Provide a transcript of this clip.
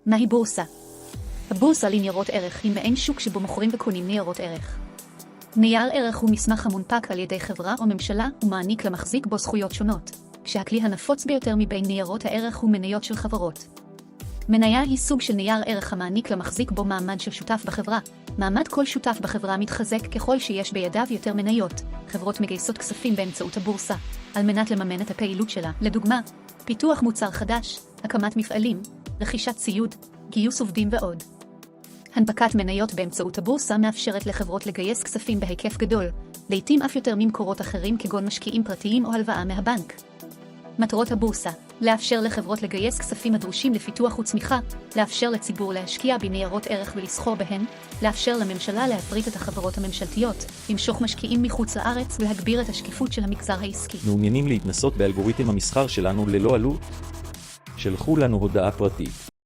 מהי בורסה? הבורסה לניירות ערך היא מעין שוק שבו מוכרים וקונים ניירות ערך. נייר ערך הוא מסמך המונפק על ידי חברה או ממשלה ומעניק למחזיק בו זכויות שונות, כשהכלי הנפוץ ביותר מבין ניירות הערך הוא מניות של חברות. מניה היא סוג של נייר ערך המעניק למחזיק בו מעמד של שותף בחברה. מעמד כל שותף בחברה מתחזק ככל שיש בידיו יותר מניות. חברות מגייסות כספים באמצעות הבורסה, על מנת לממן את הפעילות שלה. לדוגמה, פיתוח מוצר חדש, הקמת מפעלים, רכישת ציוד, גיוס עובדים ועוד. הנפקת מניות באמצעות הבורסה מאפשרת לחברות לגייס כספים בהיקף גדול, לעתים אף יותר ממקורות אחרים כגון משקיעים פרטיים או הלוואה מהבנק. מטרות הבורסה: לאפשר לחברות לגייס כספים הדרושים לפיתוח וצמיחה, לאפשר לציבור להשקיע בניירות ערך ולסחור בהן, לאפשר לממשלה להפריט את החברות הממשלתיות, למשוך משקיעים מחוץ לארץ ולהגביר את השקיפות של המגזר העסקי. מעוניינים להתנסות באלגוריתם המסחר שלנו ללא עלות? שלחו לנו הודעה פרטית.